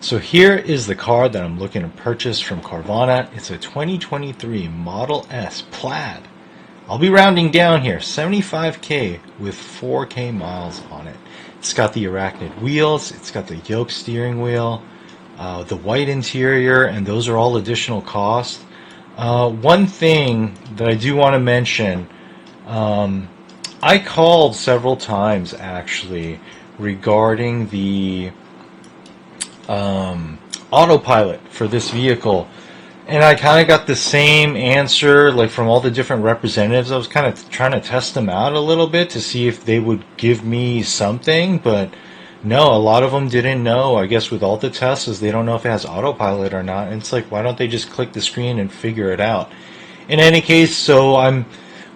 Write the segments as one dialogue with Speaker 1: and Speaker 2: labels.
Speaker 1: So here is the car that I'm looking to purchase from Carvana. It's a 2023 Model S Plaid. I'll be rounding down here, 75K with 4K miles on it. It's got the arachnid wheels, it's got the yoke steering wheel, the white interior, and those are all additional costs. One thing that I do want to mention, I called several times actually regarding the autopilot for this vehicle, and I kind of got the same answer like from all the different representatives. I was kind of trying to test them out a little bit to see if they would give me something, but no, a lot of them didn't know. I guess with all the Teslas, they don't know if it has autopilot or not, and it's like, why don't they just click the screen and figure it out? In any case, so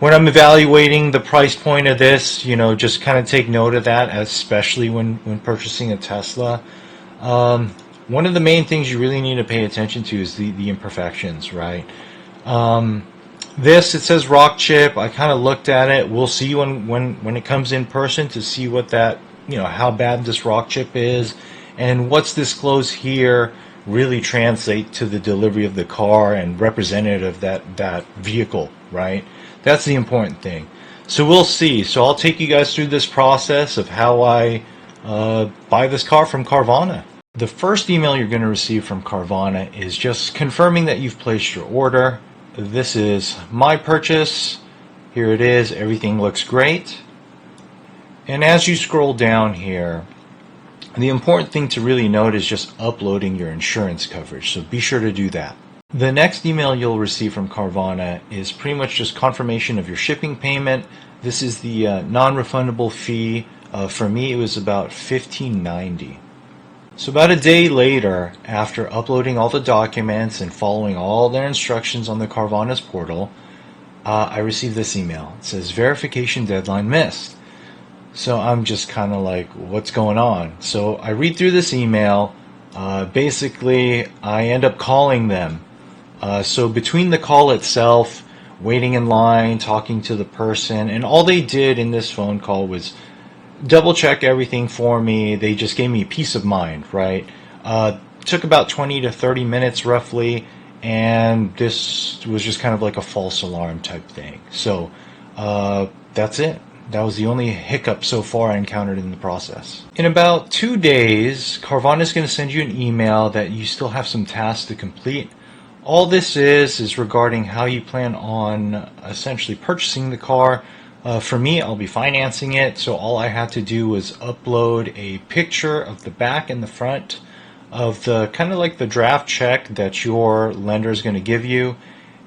Speaker 1: when I'm evaluating the price point of this, you know, just kind of take note of that, especially when purchasing a Tesla. One of the main things you really need to pay attention to is the imperfections, right? This, it says rock chip. I kind of looked at it. We'll see when it comes in person to see what that, you know, how bad this rock chip is, and what's disclosed here really translate to the delivery of the car and representative of that vehicle, right? That's the important thing. So we'll see. So I'll take you guys through this process of how I buy this car from Carvana. The first email you're going to receive from Carvana is just confirming that you've placed your order. This is my purchase. Here it is. Everything looks great. And as you scroll down here, the important thing to really note is just uploading your insurance coverage. So be sure to do that. The next email you'll receive from Carvana is pretty much just confirmation of your shipping payment. This is the non-refundable fee. For me, it was about $15.90. So about a day later, after uploading all the documents and following all their instructions on the Carvana's portal, I received this email. It says, verification deadline missed. So I'm just kind of like, what's going on? So I read through this email. Basically, I end up calling them. So between the call itself, waiting in line, talking to the person, and all they did in this phone call was double check everything for me. They just gave me peace of mind, right? Took about 20 to 30 minutes roughly, and this was just kind of like a false alarm type thing. So that's it. That was the only hiccup so far I encountered in the process. In about 2 days, Carvana is going to send you an email that you still have some tasks to complete. All this is regarding how you plan on essentially purchasing the car. For me, I'll be financing it, so all I had to do was upload a picture of the back and the front of the kind of like the draft check that your lender is going to give you,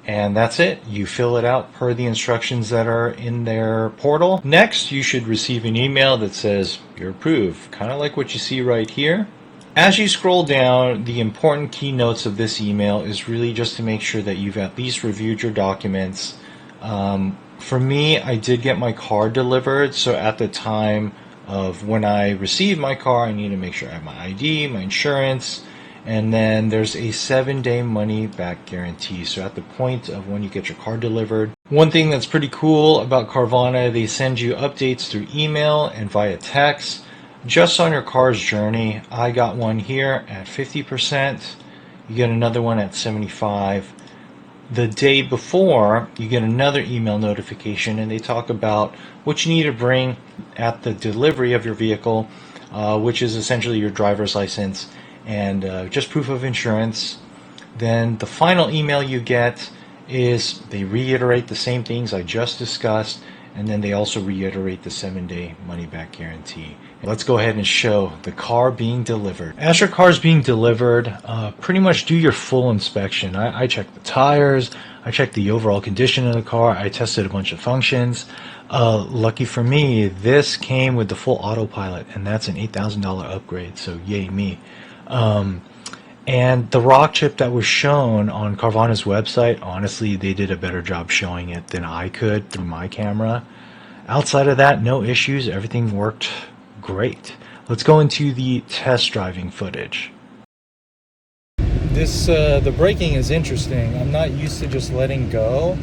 Speaker 1: and that's it. You fill it out per the instructions that are in their portal. Next, you should receive an email that says you're approved, kind of like what you see right here. As you scroll down, the important keynotes of this email is really just to make sure that you've at least reviewed your documents. For me, I did get my car delivered, so at the time of when I received my car, I need to make sure I have my ID, my insurance, and then there's a 7-day money back guarantee. So at the point of when you get your car delivered, one thing that's pretty cool about Carvana, they send you updates through email and via text just on your car's journey. I got one here at 50%. You get another one at 75%. The day before, you get another email notification, and they talk about what you need to bring at the delivery of your vehicle, which is essentially your driver's license and just proof of insurance. Then the final email you get is they reiterate the same things I just discussed, and then they also reiterate the 7-day money-back guarantee. Let's go ahead and show the car being delivered. As your car is being delivered, pretty much do your full inspection. I checked the tires, I checked the overall condition of the car, I tested a bunch of functions. Lucky for me, this came with the full autopilot, and that's an $8,000 upgrade, so yay me. And the rock chip that was shown on Carvana's website, honestly, they did a better job showing it than I could through my camera. Outside of that, no issues. Everything worked great. Let's go into the test driving footage. The braking is interesting. I'm not used to just letting go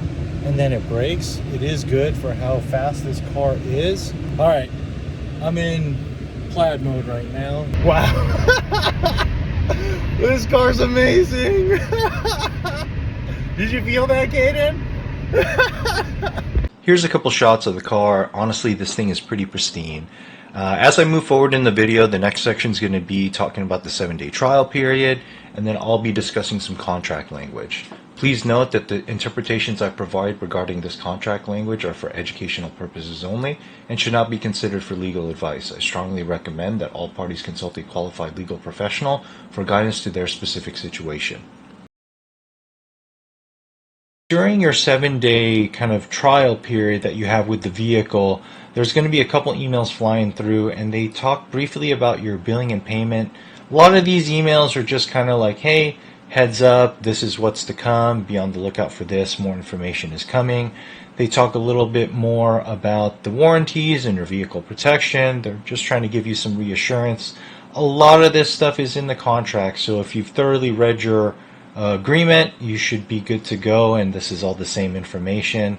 Speaker 1: and then it brakes. It is good for how fast this car is. All right, I'm in Plaid mode right now. Wow. This car's amazing. Did you feel that, Kaden? Here's a couple shots of the car. Honestly, this thing is pretty pristine. As I move forward in the video, the next section is going to be talking about the 7-day trial period, and then I'll be discussing some contract language. Please note that the interpretations I provide regarding this contract language are for educational purposes only and should not be considered for legal advice. I strongly recommend that all parties consult a qualified legal professional for guidance to their specific situation. During your 7-day kind of trial period that you have with the vehicle, there's going to be a couple emails flying through, and they talk briefly about your billing and payment. A lot of these emails are just kind of like, hey, heads up, this is what's to come, be on the lookout for this, more information is coming. They talk a little bit more about the warranties and your vehicle protection. They're just trying to give you some reassurance. A lot of this stuff is in the contract, so if you've thoroughly read your agreement, you should be good to go, and this is all the same information.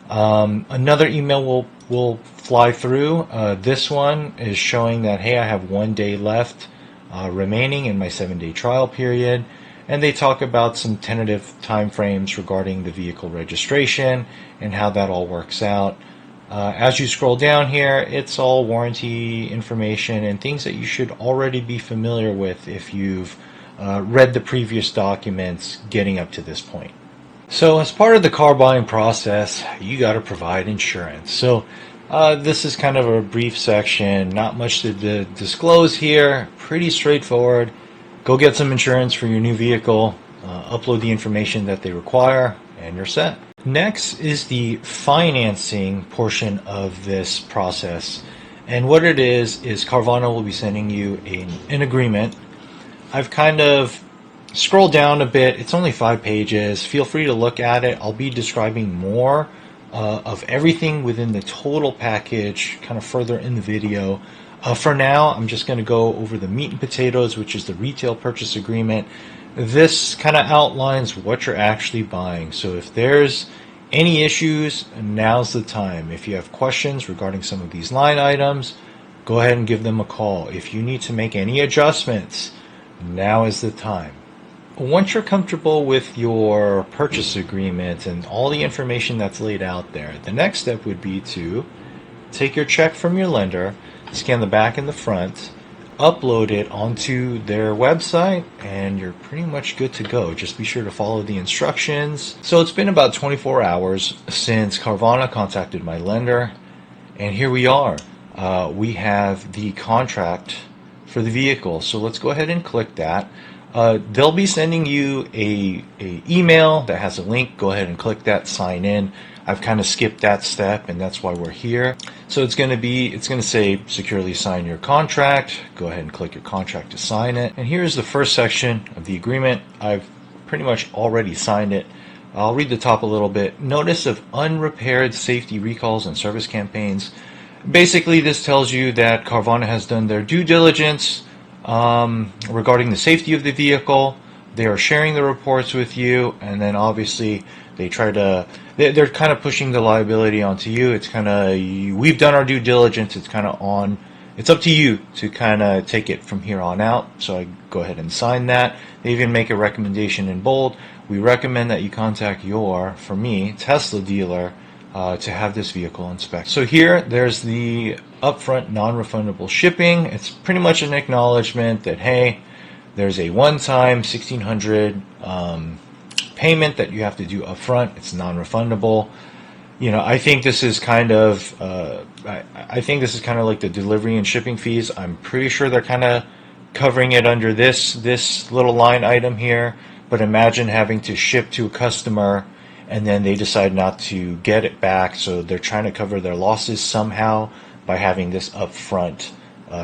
Speaker 1: Another email will fly through. This one is showing that, hey, I have 1 day left remaining in my 7-day trial period, and they talk about some tentative timeframes regarding the vehicle registration and how that all works out. As you scroll down here, it's all warranty information and things that you should already be familiar with if you've read the previous documents getting up to this point. So as part of the car buying process, you got to provide insurance. So this is kind of a brief section, not much to disclose here, pretty straightforward. Go get some insurance for your new vehicle, upload the information that they require, and you're set. Next is the financing portion of this process. And what it is Carvana will be sending you an agreement. I've kind of scrolled down a bit. It's only 5 pages. Feel free to look at it. I'll be describing more of everything within the total package kind of further in the video. For now, I'm just going to go over the meat and potatoes, which is the retail purchase agreement. This kind of outlines what you're actually buying. So if there's any issues, now's the time. If you have questions regarding some of these line items, go ahead and give them a call. If you need to make any adjustments, now is the time. Once you're comfortable with your purchase agreement and all the information that's laid out there, the next step would be to take your check from your lender, scan the back and the front, upload it onto their website, and you're pretty much good to go. Just be sure to follow the instructions. So it's been about 24 hours since Carvana contacted my lender, and here we are. We have the contract for the vehicle. So let's go ahead and click that. They'll be sending you a email that has a link. Go ahead and click that, sign in. I've kind of skipped that step, and that's why we're here. So it's going to say securely sign your contract. Go ahead and click your contract to sign it. And here's the first section of the agreement. I've pretty much already signed it. I'll read the top a little bit. Notice of unrepaired safety recalls and service campaigns. Basically, this tells you that Carvana has done their due diligence regarding the safety of the vehicle. They are sharing the reports with you, and then obviously they're kind of pushing the liability onto you. It's kind of, we've done our due diligence. It's up to you to kind of take it from here on out. So I go ahead and sign that. They even make a recommendation in bold. We recommend that you contact your, for me, Tesla dealer to have this vehicle inspected. So here, there's the upfront non-refundable shipping. It's pretty much an acknowledgement that, hey, there's a one-time $1,600 payment that you have to do upfront. It's non-refundable. You know, I think this is kind of like the delivery and shipping fees. I'm pretty sure they're kind of covering it under this little line item here. But imagine having to ship to a customer and then they decide not to get it back, so they're trying to cover their losses somehow by having this upfront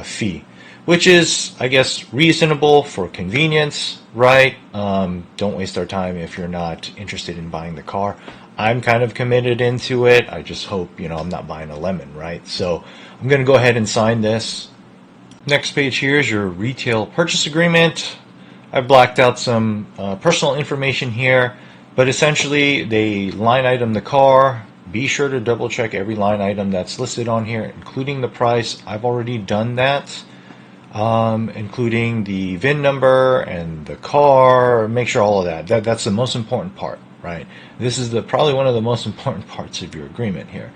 Speaker 1: fee, which is, I guess, reasonable for convenience, right? Don't waste our time if you're not interested in buying the car. I'm kind of committed into it. I just hope, I'm not buying a lemon, right? So I'm going to go ahead and sign this. Next page here is your retail purchase agreement. I've blacked out some personal information here, but essentially they line item the car. Be sure to double check every line item that's listed on here, including the price. I've already done that. including the VIN number and the car. Make sure all of that's the most important part, right? This is probably one of the most important parts of your agreement here.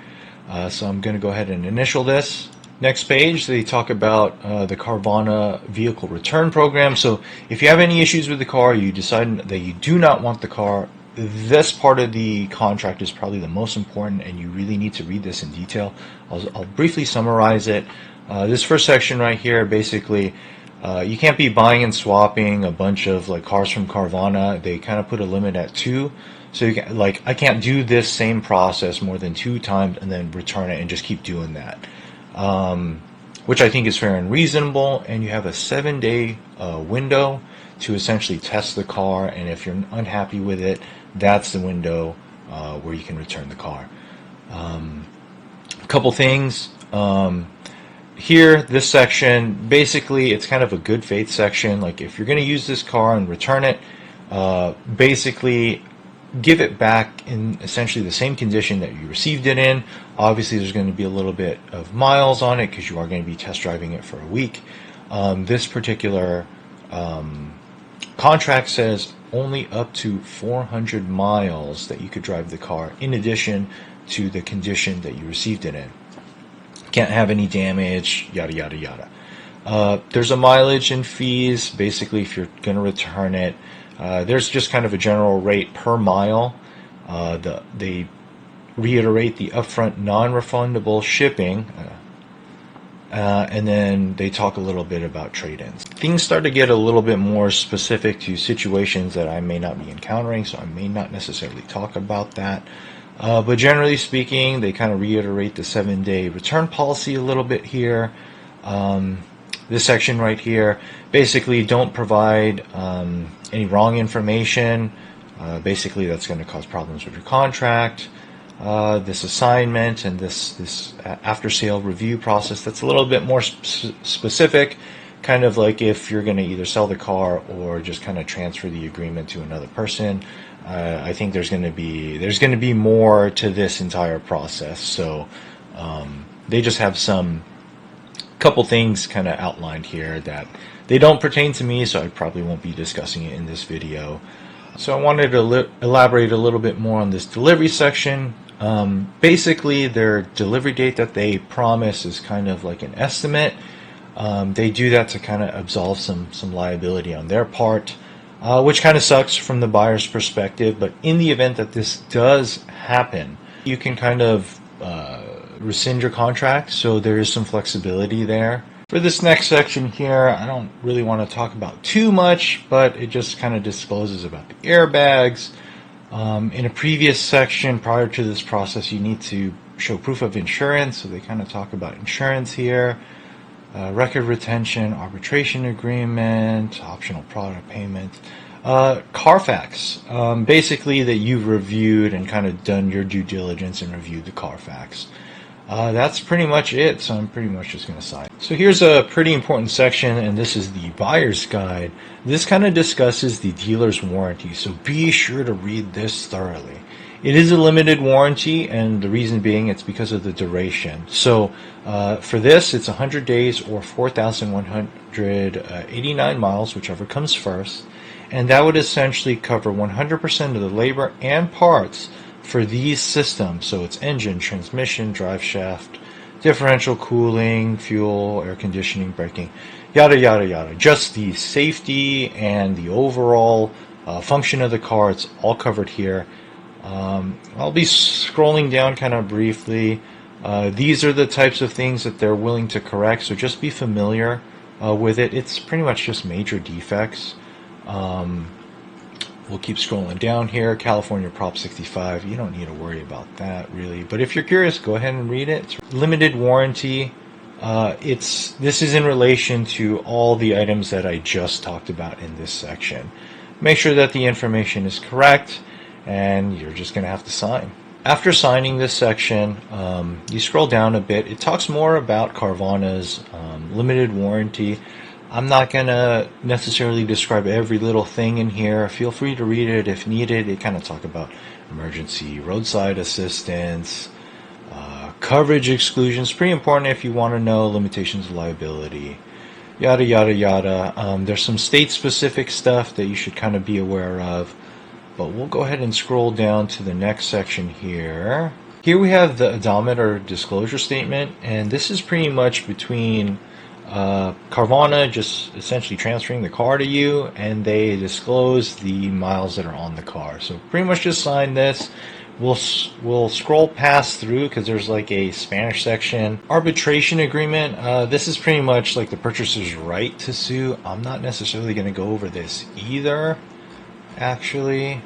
Speaker 1: So I'm going to go ahead and initial this. Next page, they talk about the Carvana vehicle return program. So if you have any issues with the car, you decide that you do not want the car, this part of the contract is probably the most important, and you really need to read this in detail. I'll briefly summarize it. This first section right here, basically, you can't be buying and swapping a bunch of like cars from Carvana. They kind of put a limit at 2. So you can, like, I can't do this same process more than 2 times and then return it and just keep doing that. Which I think is fair and reasonable, and you have a 7-day window to essentially test the car, and if you're unhappy with it, that's the window where you can return the car. A couple things. Here, this section, basically it's kind of a good faith section. Like, if you're going to use this car and return it, basically give it back in essentially the same condition that you received it in. Obviously there's going to be a little bit of miles on it because you are going to be test driving it for a week. This particular contract says only up to 400 miles that you could drive the car in addition to the condition that you received it in. Can't have any damage, yada yada yada. There's a mileage and fees. Basically, if you're going to return it, there's just kind of a general rate per mile. They reiterate the upfront non-refundable shipping, and then they talk a little bit about trade-ins. Things start to get a little bit more specific to situations that I may not be encountering, so I may not necessarily talk about that. But generally speaking, they kind of reiterate the 7-day return policy a little bit here. This section right here, basically don't provide any wrong information. Basically, that's going to cause problems with your contract. This assignment and this after-sale review process, that's a little bit more specific, kind of like if you're going to either sell the car or just kind of transfer the agreement to another person. I think there's going to be more to this entire process. So they just have some couple things kind of outlined here that they don't pertain to me, so I probably won't be discussing it in this video. So I wanted to elaborate a little bit more on this delivery section. Basically, their delivery date that they promise is kind of like an estimate. They do that to kind of absolve some liability on their part, which kind of sucks from the buyer's perspective. But in the event that this does happen, you can kind of rescind your contract, so there is some flexibility there. For this next section here, I don't really want to talk about too much, but it just kind of discloses about the airbags. In a previous section prior to this process, you need to show proof of insurance, so they kind of talk about insurance here. Record retention, arbitration agreement, optional product payment, Carfax. Basically that you've reviewed and kind of done your due diligence and reviewed the Carfax. That's pretty much it, so I'm pretty much just going to sign. So here's a pretty important section, and this is the buyer's guide. This kind of discusses the dealer's warranty, so be sure to read this thoroughly. It is a limited warranty, and the reason being it's because of the duration. So for this, it's 100 days or 4,189 miles, whichever comes first, and that would essentially cover 100% of the labor and parts for these systems. So it's engine, transmission, drive shaft, differential cooling, fuel, air conditioning, braking, yada yada yada. Just the safety and the overall function of the car, it's all covered here. I'll be scrolling down kind of briefly. These are the types of things that they're willing to correct, so just be familiar with it. It's pretty much just major defects. We'll keep scrolling down here. California Prop 65, you don't need to worry about that really, but if you're curious, go ahead and read it. It's limited warranty. This is in relation to all the items that I just talked about in this section. Make sure that the information is correct, and you're just going to have to sign. After signing this section, you scroll down a bit. It talks more about Carvana's limited warranty. I'm not going to necessarily describe every little thing in here. Feel free to read it if needed. They kind of talk about emergency roadside assistance, coverage exclusions. Pretty important if you want to know limitations of liability. yada yada yada. There's some state-specific stuff that you should kind of be aware of, but we'll go ahead and scroll down to the next section here. Here we have the odometer disclosure statement, and this is pretty much between Carvana just essentially transferring the car to you, and they disclose the miles that are on the car. So pretty much just sign this. We'll scroll past through because there's like a Spanish section. Arbitration agreement. This is pretty much like the purchaser's right to sue. I'm not necessarily going to go over this either, actually,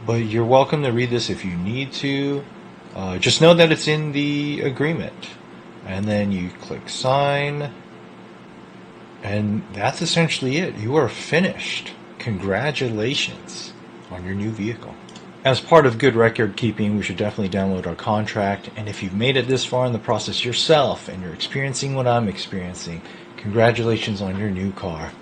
Speaker 1: but you're welcome to read this if you need to. Just know that it's in the agreement. And then you click sign. And that's essentially it. You are finished. Congratulations on your new vehicle. As part of good record keeping, we should definitely download our contract. And if you've made it this far in the process yourself and you're experiencing what I'm experiencing, congratulations on your new car.